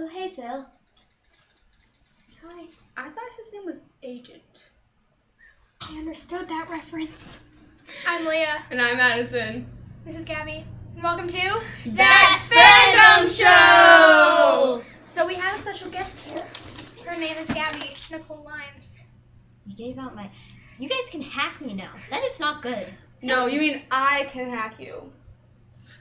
Oh, hey, Phil. Hi. I thought his name was Agent. I understood that reference. I'm Leah. And I'm Madison. This is Gabby. And welcome to That Fandom Show! So we have a special guest here. Her name is Gabby Nicole Limes. You gave out my... You guys can hack me now. That is not good. No, you mean I can hack you.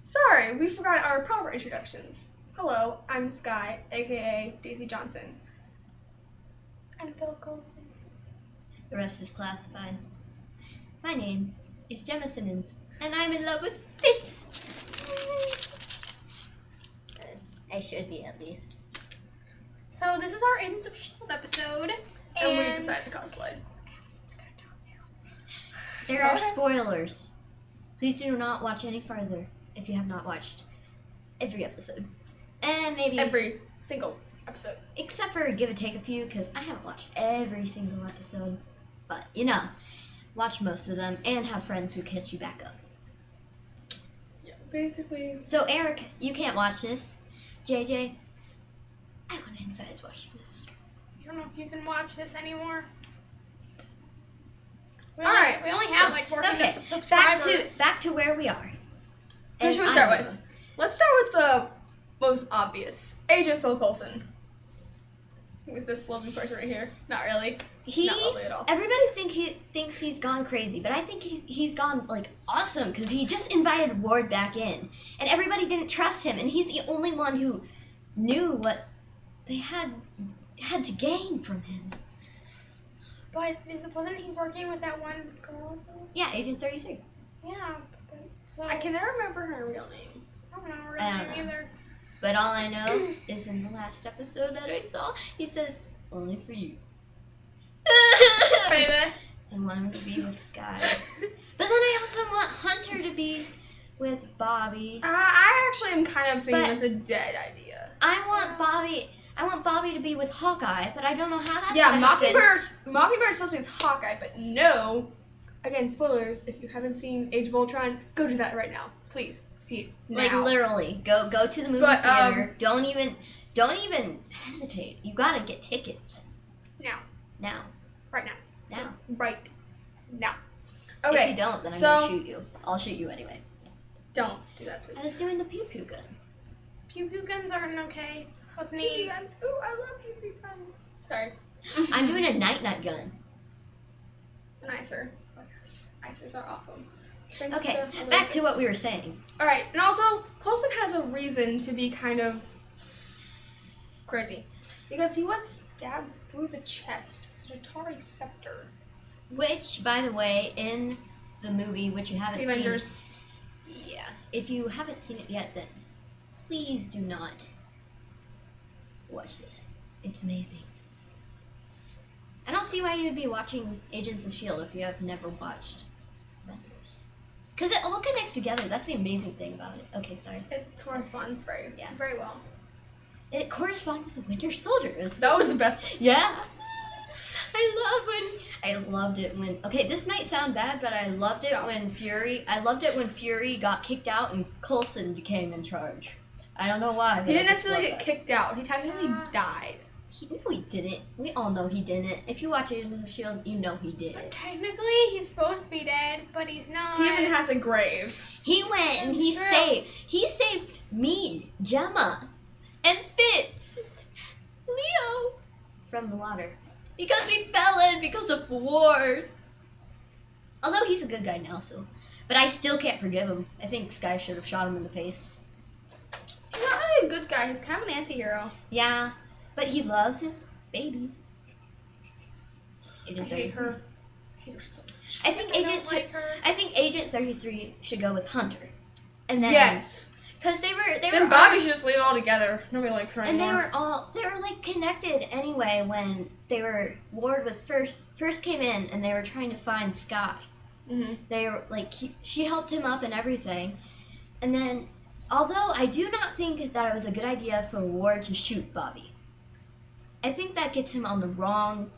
Sorry, we forgot our proper introductions. Hello, I'm Sky, a.k.a. Daisy Johnson. I'm Phil Colson. The rest is classified. My name is Gemma Simmons, and I'm in love with Fitz. I should be, at least. So this is our Agents of S.H.I.E.L.D. episode. And we decided to cosplay. Madison's gonna talk now. There are spoilers. Please do not watch any farther if you have not watched every episode. And maybe... Every single episode. Except for give or take a few, because I haven't watched every single episode. But, you know, watch most of them and have friends who catch you back up. Yeah, basically. So, Eric, you can't watch this. JJ, I wouldn't advise watching this. I don't know if you can watch this anymore. Alright. We only have like 14 Okay, subscribers. back to where we are. Who should we start with? Let's start with the most obvious. Agent Phil Coulson. Who is this lovely person right here? Not really. Not lovely at all. Everybody thinks he's gone crazy, but I think he's gone, like, awesome, because he just invited Ward back in, and everybody didn't trust him, and he's the only one who knew what they had to gain from him. But wasn't he working with that one girl? Yeah, Agent 33. Yeah. So I can never remember her real name. I don't know her I don't name know. either. But all I know is in the last episode that I saw, he says, only for you. Baby. I want him to be with Sky. But then I also want Hunter to be with Bobby. I actually am kind of thinking But- it's a dead idea. I want Bobby to be with Hawkeye, but I don't know how that's Yeah, gonna happen. Mockingbird's supposed to be with Hawkeye, but no. Again, spoilers, if you haven't seen Age of Ultron, go do that right now. Please, see it now. Like literally, go to the movie But, theater. Don't even hesitate. You gotta get tickets now. Right now. Now. Right now. If Okay, you don't, then I'm so- gonna shoot you. I'll shoot you anyway. don't do that, I please. was doing the pew pew gun. Pew pew guns aren't okay with Pew me. guns. Ooh, I love pew guns. Sorry. I'm doing a night gun. Nicer. Oh, yes. Icers are awesome. Thanks Okay, to back to what we were saying. Alright, and also, Coulson has a reason to be kind of crazy. Because he was stabbed through the chest with a Jatari scepter. Which, by the way, in the movie, which you haven't The Avengers. seen. Yeah. If you haven't seen it yet, then please do not watch this. It's amazing. I don't see why you'd be watching Agents of S.H.I.E.L.D. if you have never watched Avengers. Because it all connects together. That's the amazing thing about it. Okay, sorry. It corresponds very well. It corresponds with the Winter Soldier. That was the best. Yeah. I loved it when okay, this might sound bad, but I loved it when Fury got kicked out and Coulson became in charge. I don't know why. He didn't necessarily get kicked out. He technically died. No, he didn't. We all know he didn't. If you watch Agents of S.H.I.E.L.D., you know he did. But technically, he's supposed to be dead, but he's not. He even has a grave. He went and he saved me, Gemma, and Fitz, Leo, from the water. Because we fell in because of Ward. Although he's a good guy now, so. But I still can't forgive him. I think Sky should have shot him in the face. He's not really a good guy. He's kind of an anti-hero. Yeah, but he loves his baby. Agent I hate 33. her. I hate her so much. I think Agent 33 should go with Hunter. And then Yes. Because they were Then Bobby should just leave it all together. Nobody likes her and anymore. they were like connected anyway when Ward was first came in and they were trying to find Sky. Mm-hmm. They were like she helped him up and everything. And then although I do not think that it was a good idea for Ward to shoot Bobby. I think that gets him on the wrong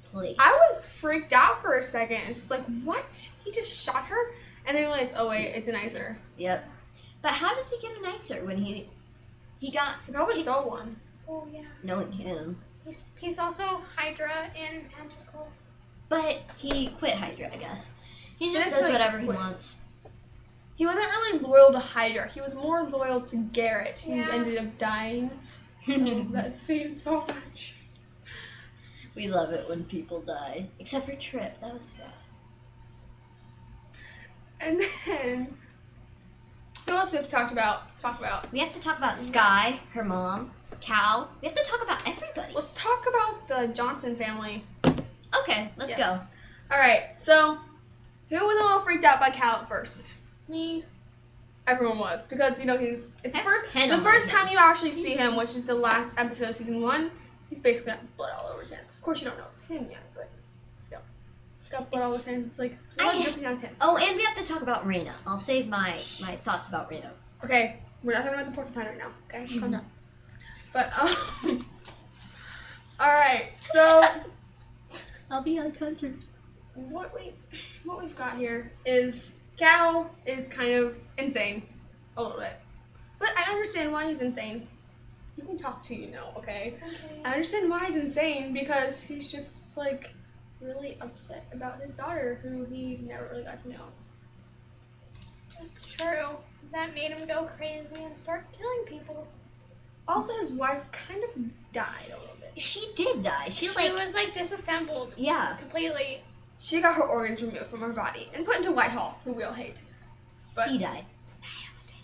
place. I was freaked out for a second. It's just like, what? He just shot her? And then realized, oh wait, it's an icer. Yep. But how does he get an icer when he got... He probably stole one. Oh yeah. knowing him. He's also Hydra and Magical. But he quit Hydra, I guess. He just This, does like, whatever he quit. wants. He wasn't really loyal to Hydra. He was more loyal to Garrett, who Yeah. ended up dying. I love that scene so much. We love it when people die. Except for Trip. That was sad. And then, who else we have to talk about? We have to talk about Sky, her mom, Cal. We have to talk about everybody. Let's talk about the Johnson family. Okay, let's Yes. go. Alright, so, who was a little freaked out by Cal at first? Me. Everyone was, because, you know, it's the Kinda first like him. time you actually see him, which is the last episode of season 1, he's basically got blood all over his hands. Of course you don't know it's him yet, but still. He's got blood all over his hands, it's like, blood dripping down his hands. Oh, and we have to talk about Reyna. I'll save my thoughts about Reyna. Okay, we're not talking about the porcupine right now, okay? Calm down. But, alright, so, I'll be on Hunter. what we've got here is Cal is kind of insane a little bit, but I understand why he's insane. You can talk to okay? Okay. I understand why he's insane because he's just like really upset about his daughter, who he never really got to know. That's true. That made him go crazy and start killing people. Also, his wife kind of died a little bit. She did die. She was like disassembled yeah. completely. She got her organs removed from her body and put into Whitehall, who we all hate. But He died. Nasty.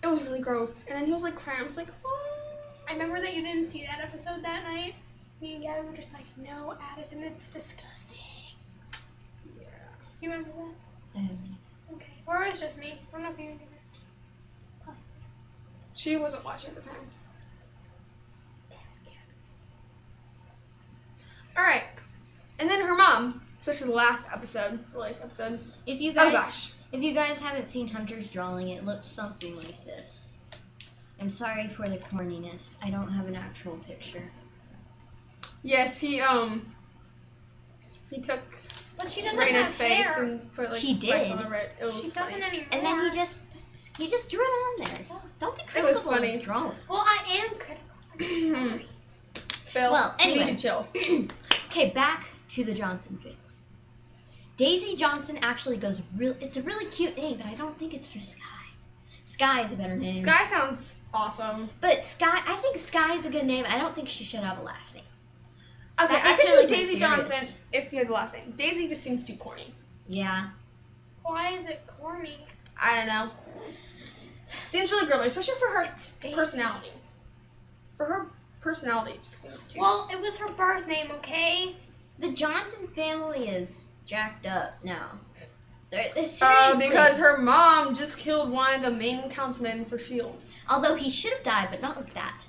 it was really gross. And then he was like crying. I was like, oh. I remember that you didn't see that episode that night. Me and Gabby were just like, no, Addison, it's disgusting. Yeah. You remember that? Okay. Or it was just me. I don't know if you remember. Possibly. She wasn't watching at the time. Alright. And then her mom, especially the latest episode. If you Oh guys gosh. If you guys haven't seen Hunter's drawing, it looks something like this. I'm sorry for the corniness. I don't have an actual picture. Yes, he took But she doesn't Raina's have face hair. and put like She spikes did. all over it. It was She doesn't funny. anymore. And then he just drew it on there. Don't be It critical was of his funny. drawing. Well, I am critical. I'm sorry. Phil, Well, you need anyway. to chill. Okay, back to the Johnson family. Daisy Johnson actually goes it's a really cute name, but I don't think it's for Sky. Sky is a better name. Sky sounds awesome. But I think Sky is a good name. I don't think she should have a last name. Okay, That I makes could her, do like, Daisy mysterious. Johnson if you had the last name. Daisy just seems too corny. Yeah. Why is it corny? I don't know. Seems really girly, especially for her Daisy. personality. For her personality, it just seems too. Well, it was her birth name, okay? The Johnson family is jacked up now. They're seriously. Because her mom just killed one of the main councilmen for S.H.I.E.L.D. Although he should have died, but not like that.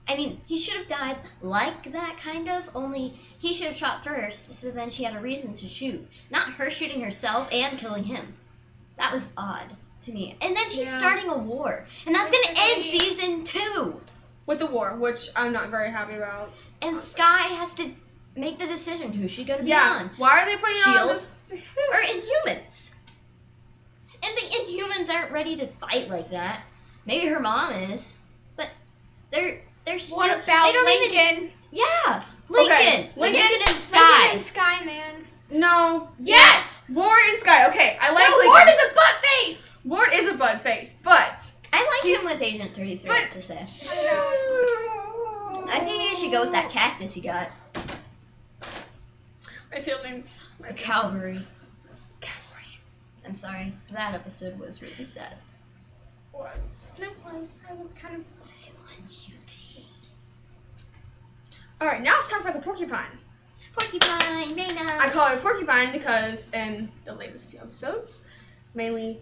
I mean, he should have died like that, kind of, only he should have shot first, so then she had a reason to shoot. Not her shooting herself and killing him. That was odd to me. And then she's Yeah. starting a war. And that's going to end season 2. With the war, which I'm not very happy about. And Sky has to make the decision who's she going to be Yeah. on. Why are they putting on S.H.I.E.L.D. this? Or Inhumans. And the Inhumans aren't ready to fight like that. Maybe her mom is, but they're still. What about they don't Lincoln? Even, yeah, Lincoln. Okay, Lincoln and Lincoln Sky. and Sky, man. No. Yes! Ward and Sky. Okay, I like No, Lincoln. Ward is a butt face! Ward is a bud face, but I like He's- him with Agent 33. but- I have to say. I think you should go with that cactus he got. my feelings. The Calvary. I'm sorry. That episode was really sad. Was. No, I was kind of... Say once you pay. All right, now it's time for the porcupine. Porcupine, Reyna. I call it porcupine because in the latest few episodes, mainly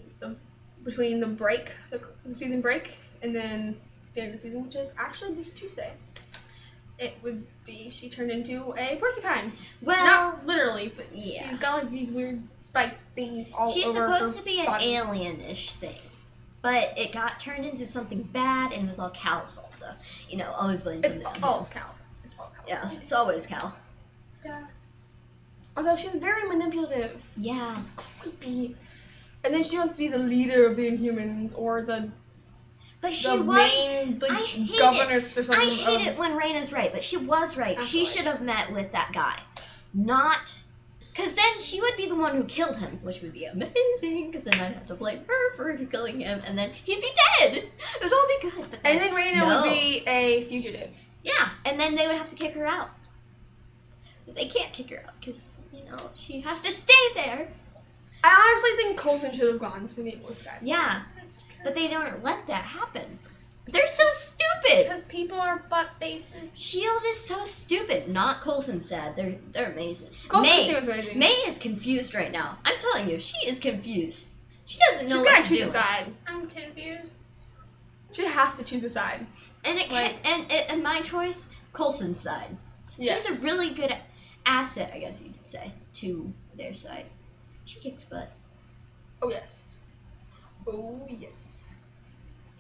between the break, the season break, and then the end of the season, which is actually this Tuesday, it would be she turned into a porcupine. Well, Not literally, but yeah. she's got like these weird spike things all she's over supposed her to be an body. alien-ish thing. But it got turned into something bad, and it was all Cal's fault, so, always blame It's something on all him. Cal. It's all Cal. Yeah, it's always Cal. Duh. Although she's very manipulative. Yeah. It's creepy. And then she wants to be the leader of the Inhumans, or the But she the was. main I hate governess or I something. hate it when Raina's right, but she was right. She should have met with that guy, not. Because then she would be the one who killed him, which would be amazing, because then I'd have to blame her for killing him, and then he'd be dead. It would all be good. But then, And then Raina would be a fugitive. Yeah, and then they would have to kick her out. But they can't kick her out, because, she has to stay there. I honestly think Coulson should have gone to meet with guys. Yeah, That's true. but they don't let that happen. They're so stupid. Because people are butt faces. S.H.I.E.L.D. is so stupid. Not Coulson's sad. They're amazing. Coulson's team is amazing. May is confused right now. I'm telling you, she is confused. She doesn't know She's what gotta to choose do. a side. I'm confused. She has to choose a side. And and my choice, Coulson's side. Yes. She's a really good asset, I guess you could say, to their side. She kicks butt. Oh yes. Oh yes.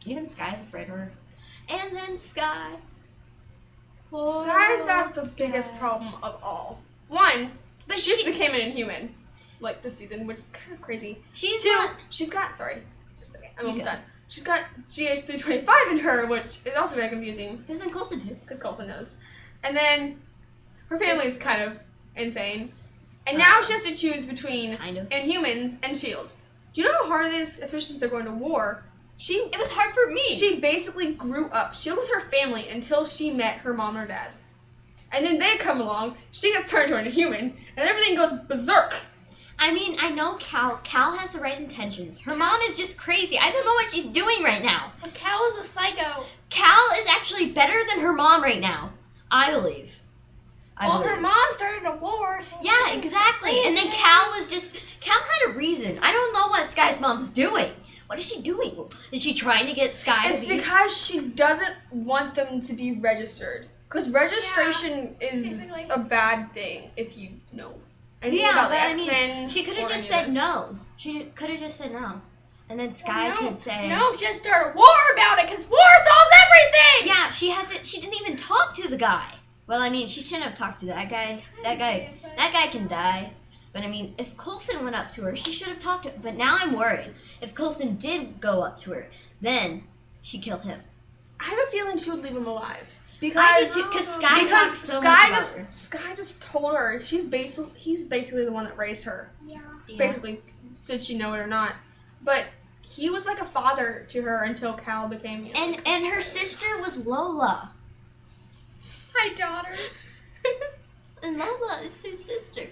Even Sky's afraid of her. And then Sky. Sky's got the Sky. biggest problem of all. One, But she just became an Inhuman, this season, which is kind of crazy. she's Two, not. she's got, sorry, just a second, I'm You almost go. done. She's got GH325 in her, which is also very confusing, Isn't Coulson too? because Coulson knows. And then, her family is kind of insane. And now she has to choose between Kind of. Inhumans and S.H.I.E.L.D. Do you know how hard it is, especially since they're going to war? It was hard for me. She basically grew up. S.H.I.E.L.D. was her family until she met her mom or dad. And then they come along, she gets turned into a human, and everything goes berserk. I mean, I know Cal. Cal has the right intentions. Her mom is just crazy. I don't know what she's doing right now. But Cal is a psycho. Cal is actually better than her mom right now. I believe. Her mom started a war. So Yeah, exactly. And then Cal had a reason. I don't know what Sky's mom's doing. What is she doing? Is she trying to get Sky It's to be... because she doesn't want them to be registered. Because registration is basically. a bad thing if you know anything Yeah, about but the I mean, X-Men. she could have or just any of said this. no. She could have just said no. And then Sky could say... No, she just started a war about it because war solves everything! Yeah, she didn't even talk to the guy. Well, I mean, she shouldn't have talked to that guy. That guy can die. But I mean, if Coulson went up to her, she should have talked to her. But now I'm worried. If Coulson did go up to her, then she'd kill him. I have a feeling she would leave him alive. I Because did too, because Sky because talks so much about her. Sky just told her he's basically the one that raised her. Yeah. Yeah. Basically, did she know it or not? But he was like a father to her until Cal became. And her sister was Lola. My daughter. And Lola is her sister.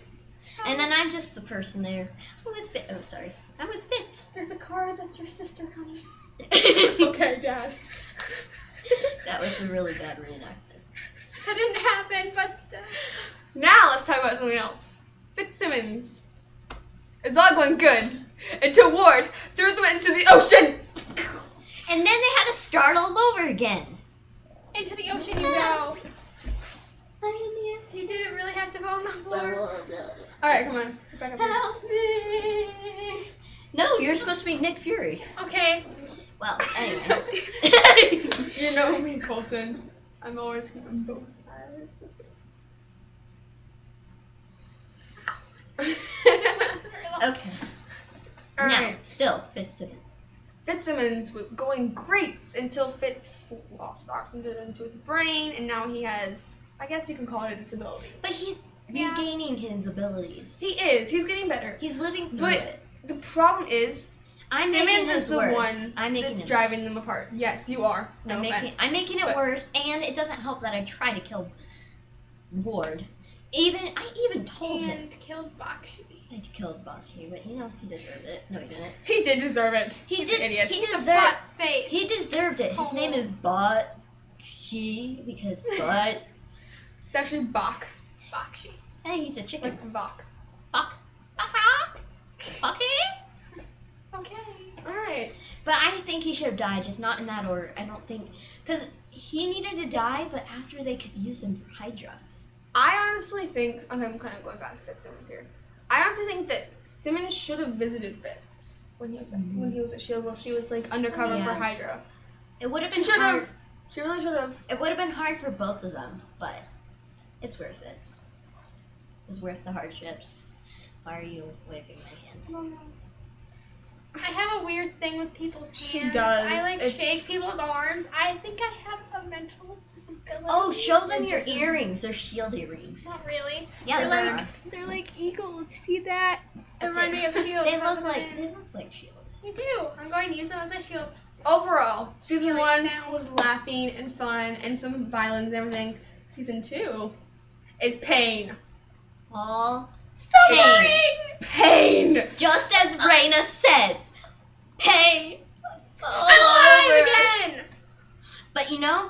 And then I'm just the person there. I was Fitz. Oh, sorry. I was Fitz. There's a car that's your sister, honey. Okay, Dad. That was a really bad reenactment. That didn't happen, but still. Now let's talk about something else. Fitzsimmons. It's all going good until Ward threw them into the ocean. And then they had to start all over again. Into the ocean you go. I'm in the end. You didn't really have to fall on the floor. All right, come on. Get back up here. Help me. No, you're supposed to be Nick Fury. Okay. Well, anyway. You know me, Coulson. I'm always keeping both eyes. Okay. All Now, right. still, Fitzsimmons. Fitzsimmons was going great until Fitz lost oxygen into his brain, and now he has, I guess you can call it a disability. But he's Yeah. regaining his abilities. He is. He's getting better. He's living through But it. the problem is, I'm making Simmons this is the worse. one I'm making that's it driving worse. them apart. Yes, you are. No offense. I'm making it But- worse, and it doesn't help that I try to kill Ward. I even told him And killed Bakshi. I killed Bachi, but he deserved it. No, he didn't. He did deserve it. He He's did. an idiot. He He's a deserved. butt face. He deserved it. His Oh. name is Bachi because butt. It's actually Bach. Bakshi. Hey, he's a chicken. Like Bach. Bach. Okay. Okay. Alright. But I think he should have died, just not in that order. I don't think because he needed to die, but after they could use him for Hydra. I honestly think, okay, I'm kind of going back to Fitzsimmons here. I honestly think that Simmons should have visited Fitz when he was at S.H.I.E.L.D. while she was like undercover Yeah. for Hydra. It would have She been should hard. have. She really should have. It would have been hard for both of them, but it's worth it. It's worth the hardships. Why are you waving my hand? No, no. I have a weird thing with people's hands. She does. I It's- shake people's arms. I think I have a mental disability. Oh, show them your Interesting. earrings. They're S.H.I.E.L.D. earrings. Not really. Yeah, they're they like they're like eagles. See that? They remind me of shields. They look like S.H.I.E.L.D. They do. I'm going to use them as my shield. Overall, season Feelings 1 down. was laughing and fun and some violence and everything. Season 2 is pain. All Suffering. Pain. just as Raina says, pain. I'm alive again. But you know,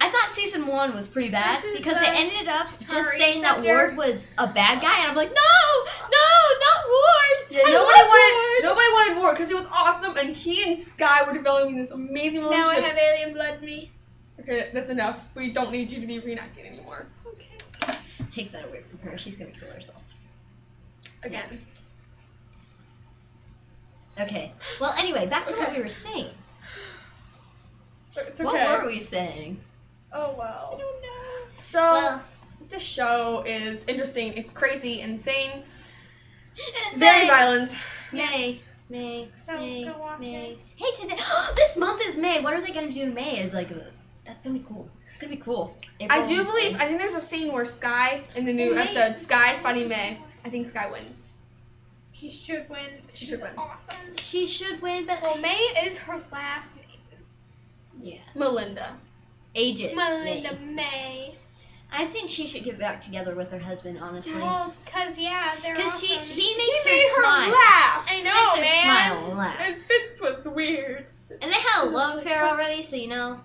I thought season 1 was pretty bad This is because the they ended up just Atari saying that sector. Ward was a bad guy, and I'm like, no, not Ward. Yeah, I love Ward. nobody wanted Ward because he was awesome, and he and Sky were developing this amazing Now I relationship. have alien blood in me. Okay, that's enough. We don't need you to be reenacting anymore. Okay. Take that away from her. She's gonna kill herself. Again. Next. Okay. Well, anyway, back to what Okay. we were saying. It's okay. What were we saying? Oh I wow. don't know. So Well, this show is interesting. It's crazy, insane, and very violent. May. So, May. go watch May. it. Hey, today. This month is May. What are they gonna do in May? It's like, that's gonna be cool. It's gonna be cool. I April, do believe. May. I think there's a scene where Sky in the new Well, May- episode, Sky's fighting May. I think Sky wins. She should win. She should win. Awesome. She should win, but Well, May is her last name. yeah, Melinda. Agent Melinda May. May. I think she should get back together with her husband, honestly. Well, cause they're Because awesome. she He makes made her smile. laugh. I Makes know, her man. smile and laugh. And this was weird. And they had a love Like, affair what's- already, so you know.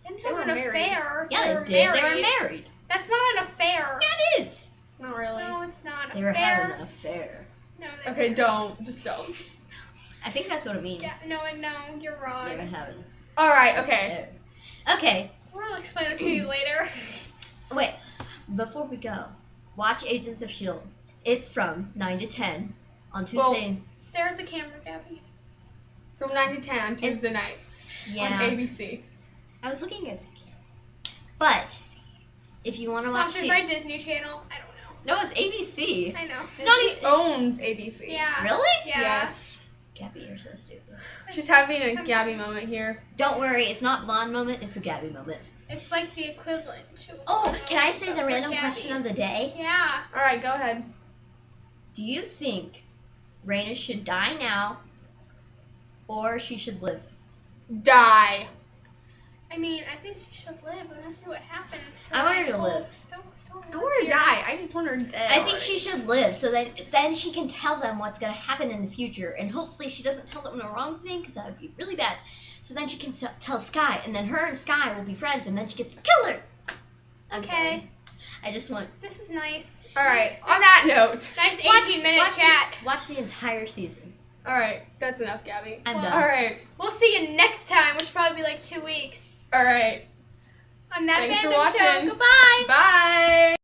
They didn't They have were an married. affair. Yeah, they they were did. They were married. married. That's not an affair. Yeah, it is. Not really. No, it's not. They were affair. having an affair. No, they Okay, weren't. don't. Just don't. I think that's what it means. Yeah, no, you're wrong. They were having an All right. Okay. affair. Okay, We'll explain this to you later. wait. Before we go, watch Agents of S.H.I.E.L.D. It's from 9 to 10 on Tuesday. Stare at the camera, Gabby. From 9 to 10 on Tuesday nights on Yeah, ABC. I was looking at the But if you want to watch Sponsored by Disney Channel. I don't know. No, it's ABC. I know. It's not even Owns ABC. Yeah. Really? Yeah. Yes. Gabby, you're so stupid. She's having a Sometimes. Gabby moment here. Don't worry, it's not blonde moment, it's a Gabby moment. It's like the equivalent to. Oh, can I say the for random Gabby. question of the day? Yeah. All right, go ahead. Do you think Raina should die now or she should live? Die. I mean, I think she should live. I want to see what happens. I want her to live. I want her to die. I just want her dead. I think she should live so that then she can tell them what's going to happen in the future. And hopefully she doesn't tell them the wrong thing because that would be really bad. So then she can tell Sky, and then her and Sky will be friends, and then she gets to kill her. I'm Okay. sorry. I just want... This is nice. All right. Nice, On that note. nice Watch, 18-minute chat. watch the entire season. All right. That's enough, Gabby. I'm Well, done. All right. We'll see you next time, which will probably be like 2 weeks. All right. On that Thanks for Fandom show. watching. Goodbye. Bye.